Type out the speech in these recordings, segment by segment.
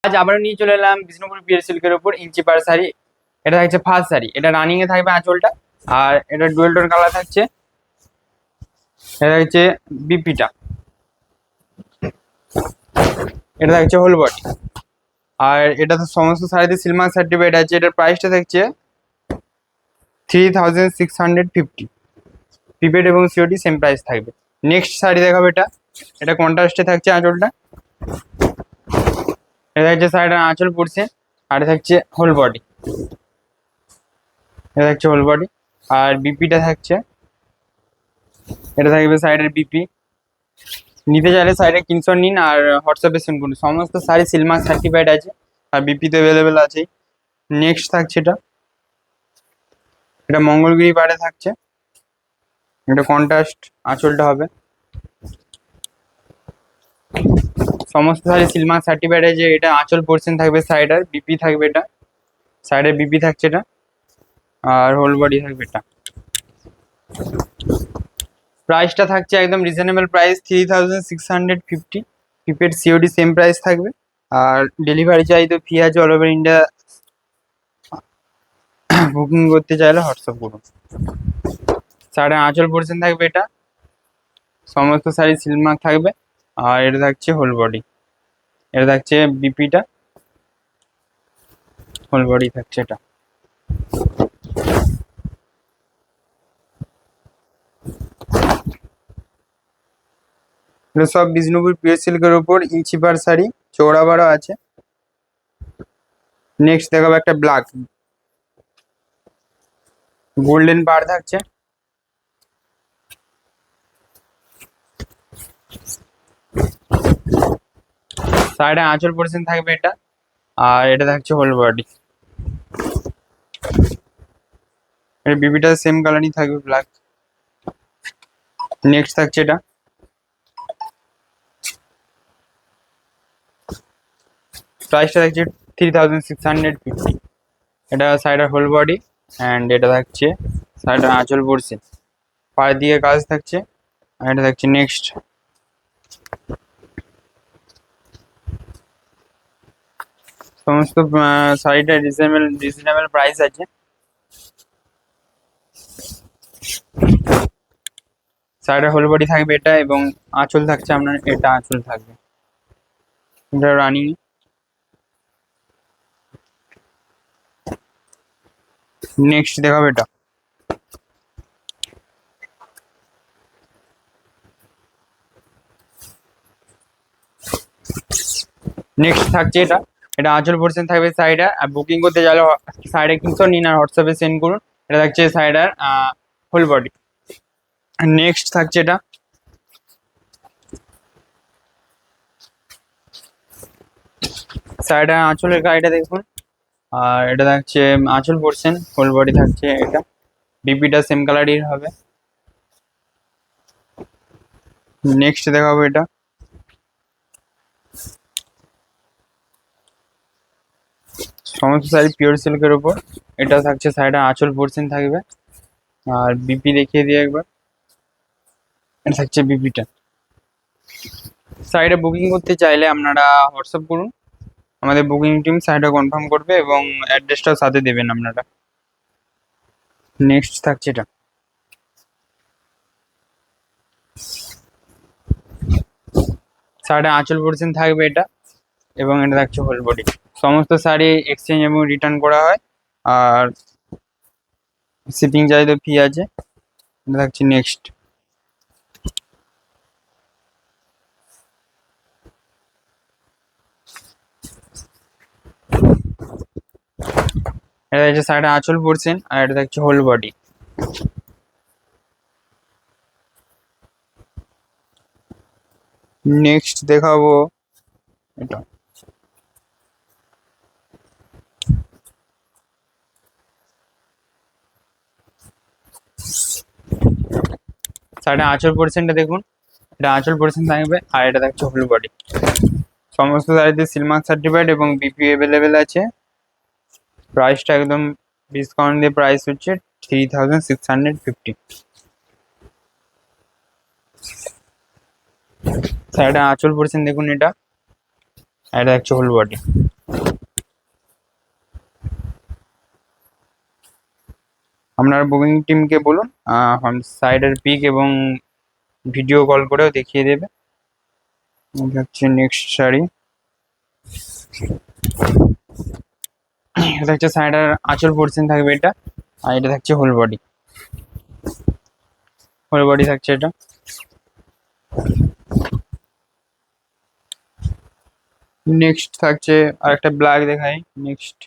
আজ আবারও নিয়ে চলে এলাম বিষ্ণুপুর পিওর সিল্কের উপর ইঞ্চি পার শাড়ি। এটা থাকছে ফার্স্ট শাড়ি, এটা রানিং এ থাকবে আঁচলটা, আর এটা ডুয়েল টোন কালার থাকছে। এটা হচ্ছে বিপিটা, এটা থাকছে হোল বডি। আর এটা তো সমস্ত শাড়িতে সিলমার্ক সার্টিফাইড আছে। এটার প্রাইসটা থাকছে 3650। প্রিপেড এবং সিওডি সেম প্রাইস থাকবে। নেক্সট শাড়ি দেখাবো, এটা এটা কন্ট্রাস্টে থাকছে আঁচলটা। এটা থাকছে শাড়িটার আঁচল পড়ছে, আর এটা থাকছে হোল বডি। এটা থাকছে হোল বডি, আর বিপিটা থাকছে, এটা থাকবে সাইডের বিপি। নিতে চাইলে সাইডে স্ক্রিনশট নিন আর হোয়াটসঅ্যাপে সেন্ড করুন। সমস্ত শাড়ি সিলমার্ক সার্টিফাইড আছে, আর বিপি তো অ্যাভেলেবেল আছেই। নেক্সট থাকছে এটা, এটা মঙ্গলগিরি পাড়ে থাকছে। এটা কন্ট্রাস্ট আঁচলটা হবে। সমস্ত শাড়ি সিলমার্ক সার্টিফাইড আছে। এটা আঁচল পোর্শন থাকবে, সাইডের বিপি থাকবে, এটা সাইডের বিপি থাকছে এটা, আর হোল বডি থাকবে এটা। প্রাইসটা থাকছে একদম reasonable price, 3650। Prepaid COD same price থাকবে, আর ডেলিভারি চাই তো ফ্রি আছে অল ওভার ইন্ডিয়া। বুকিং করতে চাইলে হোয়াটসঅ্যাপ করুন। শাড়ির আঁচল পোর্শন থাকবে এটা, সমস্ত শাড়ি সিলমার্ক থাকবে, আর এটা থাকছে হোল বডি। এটা থাকছে বিপিটা, হোল বডি থাকছে এটা। এগুলো সব বিষ্ণুপুর পিওর সিল্কের উপর ইঞ্চি পার শাড়ি, চৌড়া বারো আছে। নেক্সট দেখাবো একটা ব্ল্যাক গোল্ডেন পার থাকছে। সাইডে আঁচল পোর্শন থাকবে এটা, আর এটা থাকছে হোল বডি। এর বিবিটা সেম কালারই থাকবে, ব্ল্যাক। নেক্সট থাকছে এটা, প্রাইসটা থাকছে 3650। এটা সাইডের হোল বডি, অ্যান্ড এটা থাকছে সাইডের আঁচল পোর্শন, পায়ের দিকে কাজ থাকছে। আর এটা থাকছে নেক্সট। সমস্ত শাড়িটা রিজনেবল প্রাইস আছে। সাইডে হোল বডি থাকবে এটা, এবং আঁচল থাকছে আপনার, এটা আঁচল থাকবে। এটা রানিং। নেক্সট দেখাবো এটা, নেক্সট থাকছে এটা, এটা আঁচল পোর্শন থাকবে সাইডে। আর বুকিং করতে চাইলে সাইডে কিন্তু নিন আর হোয়াটসঅ্যাপে সেন্ড করুন। এটা থাকছে সাইডের হোল বডি। নেক্সট থাকছে এটা, সাইডে আঁচলের গাড়িটা দেখুন, আর এটা থাকছে আঁচল পোর্শন, হোল বডি থাকছে এটা। বিপিটা সেম কালারই হবে। নেক্সট দেখাবো এটা, সমস্ত শাড়ি পিওর সিল্কের উপর। এটা থাকছে সাইডে আঁচল পোর্শন থাকবে, আর বিপি দেখিয়ে দিই একবার। এটা থাকছে বিপিটা। সাইডে বুকিং করতে চাইলে আপনারা হোয়াটসঅ্যাপ করুন, আমাদের বুকিং টিম সাইডে কনফার্ম করবে, এবং অ্যাড্রেসটাও সাথে দেবেন আপনারা। নেক্সট থাকছে এটা, সাইডে আঁচল পোর্শন থাকবে এটা, এবং এটা থাকছে হোল বডি। সমস্ত শাড়ি এক্সচেঞ্জ এবং রিটার্ন করা হয়, আর শিপিং চার্জও ফ্রি আছে। এটা থাকছে নেক্সট। এটা হচ্ছে সাইডে আঁচল পোর্শন, আর এটা থাকছে হোল বডি। নেক্সট দেখাবো এটা, সাইডে আঁচল পোর্শনটা দেখুন, এটা আঁচল পোর্শন থাকবে, আর এটা থাকছে হোল বডি। সমস্ত শাড়িতে সিলমার্ক সার্টিফাইড এবং বিপি অ্যাভেলেবেল আছে। প্রাইসটা একদম ডিসকাউন্ট দিয়ে প্রাইস হচ্ছে 3650। সাইডে আঁচল পোর্শন দেখুন এটা, আর এটা হচ্ছে হোল বডি। আপনার বুকিং টিমকে বলুন, সাইডের পিক এবং ভিডিও কল করেও দেখিয়ে দেবে। হচ্ছে নেক্সট শাড়ি, এটা হচ্ছে সাইডের আঁচল পোর্শন থাকবে এটা, আর এটা থাকছে হোল বডি। হোল বডি থাকছে এটা। নেক্সট থাকছে আর একটা ব্ল্যাক দেখাই। নেক্সট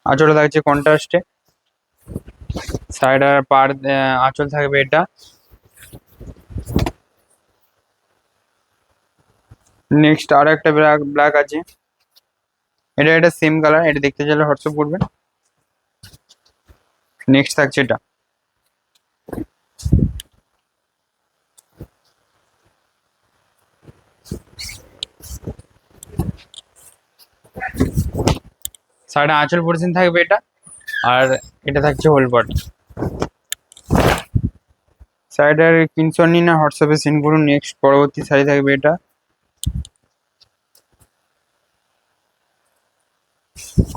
আঁচলটা থাকছে কন্ট্রাস্টে, সাইড আর পার আঁচল থাকবে এটা। নেক্সট আরো একটা ব্ল্যাক ব্ল্যাক আছে, এটা সেম কালার, এটা দেখতে চাইলে হোয়াটসঅ্যাপ করবেন। নেক্সট থাকছে এটা। সাইডে আঁচল পোর্শন থাকবে এটা, আর এটা থাকছে হোল বডি। সাইডের স্ক্রিনশট নিন না হোয়াটসঅ্যাপে সেন্ড করুন। নেক্সট পরবর্তী শাড়ি থাকবে এটা।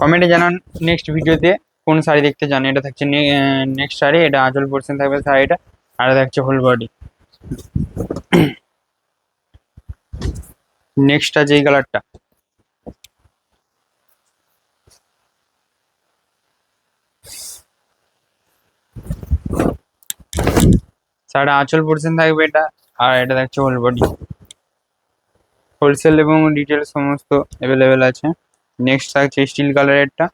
কমেন্টে জানান নেক্সট ভিডিওতে কোন শাড়ি দেখতে চান। এটা থাকছে নেক্সট শাড়ি, এটা আঁচল পোর্শন থাকবে শাড়িটা, আর এটা থাকছে হোল বডি। নেক্সট আছে এই কালারটা, শাড়িটা আঁচল পোর্শন থাকবে এটা, আর এটা থাকছে হোল বডি। হোলসেল এবং রিটেল সমস্ত অ্যাভেলেবেল আছে। নেক্সট থাকছে স্টিল কালারেরটা,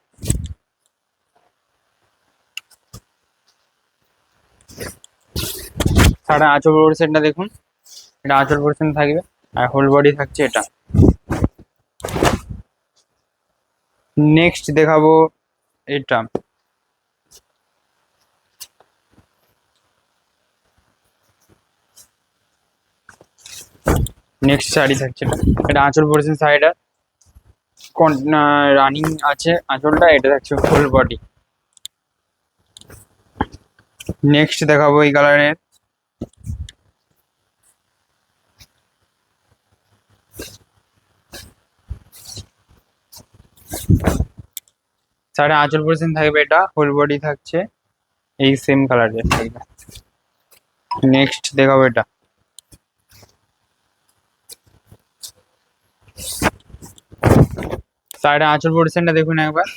শাড়িটা আঁচল পোর্শনটা দেখুন, এটা আঁচল পোর্শন থাকবে আর হোল বডি থাকছে এটা। নেক্সট দেখাবো এটা, নেক্সট শাড়ি থাকছে এটা আঁচল পোর্শন সাইডার রানিং আছে আঁচলটা, এটা থাকছে ফুল বডি। নেক্সট দেখাবো এই কালারের, সাইডে আঁচল পোর্শন থাকবে এটা, ফুল বডি থাকছে এই সেম কালারের শাড়িটা। নেক্সট দেখাবো এটা, সাইডে আঁচল পোর্শনটা দেখুন একবার,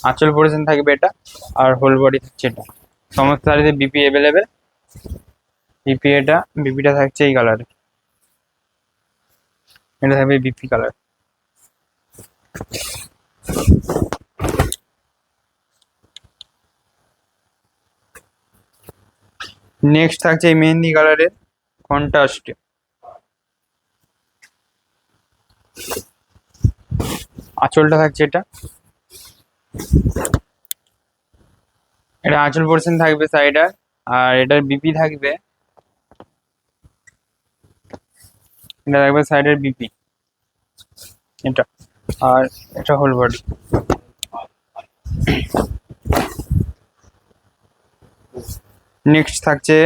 আঁচল পোর্শন থাকবে এটা, আর হোল বডি থাকছে এটা। সমস্ত শাড়িতে বিপি অ্যাভেলেবেল। বিপি এটা, বিপিটা থাকছে এই কালারে, এটা থাকবে বিপি কালার। নেক্সট থাকছে এই মেহেন্দি কালারের কন্ট্রাস্ট, আঁচলটা থাকছে এটা, এটা আঁচল পোর্শন থাকবে সাইডার, আর এটার বিপি থাকবে, এটা থাকবে সাইডের বিপি এটা, আর এটা হোল বডি। নেক্সট থাকছে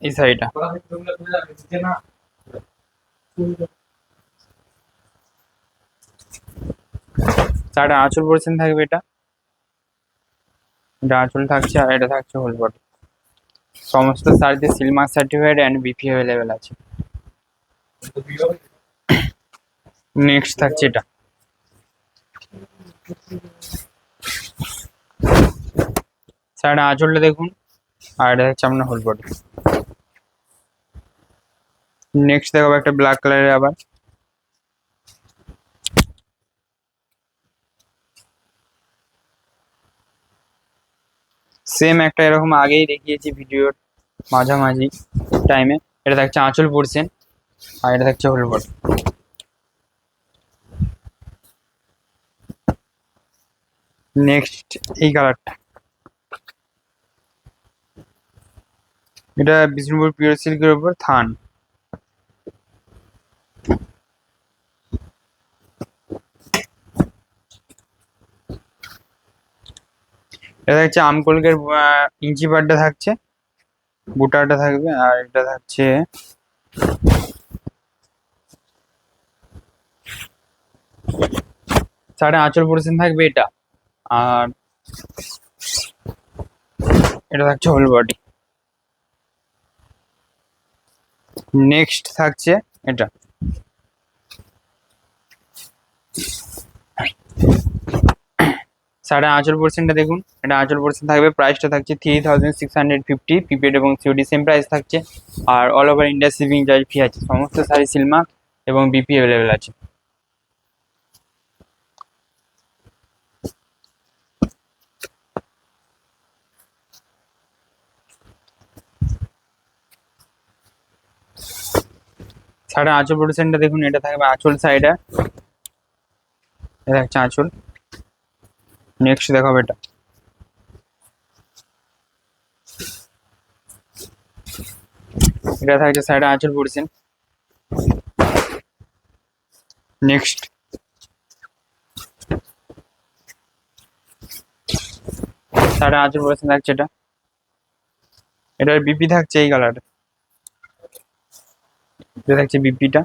এই শাড়িটা, শাড়িটা আঁচল পোর্শন থাকবে এটা, এটা আঁচল থাকছে আর এটা থাকছে হোল বডি। সমস্ত শাড়িতে silk mark certified and BP available আছে। নেক্সট থাকছে এটা, শাড়িটা আঁচলটা দেখুন, আর এটা হচ্ছে আপনার হোল বডি। নেক্সট দেখাবো একটা ব্ল্যাক কালারের আবার, সেম একটা এরকম আগেই দেখিয়েছি ভিডিওর মাঝামাঝি টাইমে। এটা থাকছে আঁচল পোর্শন, আর এটা থাকছে হোল বডি। নেক্সট এই কালারটা, এটা বিষ্ণুপুর পিওর সিল্কের উপর থান, এটা থাকছে আমকলকের ইঞ্চি পাটটা থাকছে, বুটাটা থাকবে, আর এটা থাকছে সাইডে আঁচল পোর্শন থাকবে এটা, আর এটা থাকছে হোল বডি। নেক্সট থাকছে এটা, সাইডে আঁচল পোর্শনটা দেখুন, এটা আঁচল পোর্শন থাকবে, প্রাইসটা থাকছে 3650, প্রিপেড এবং সিওডি সেম প্রাইস থাকছে। আর all over India shipping charge free আছে, সমস্ত শাড়ি সিলমার্ক এবং বিপি অ্যাভেলেবেল আছে। সাইডে আঁচল পোর্শনটা দেখুন, এটা থাকবে আঁচল সাইডে, এটা হচ্ছে আঁচল। নেক্সট দেখাবো এটা, এটা থাকছে সাইডে আঁচল পোর্শন। নেক্সট সাইডে আঁচল পোর্শন থাকছে এটা, এটার বিপি থাকছে এই কালার, এটা থাকছে বিপিটা।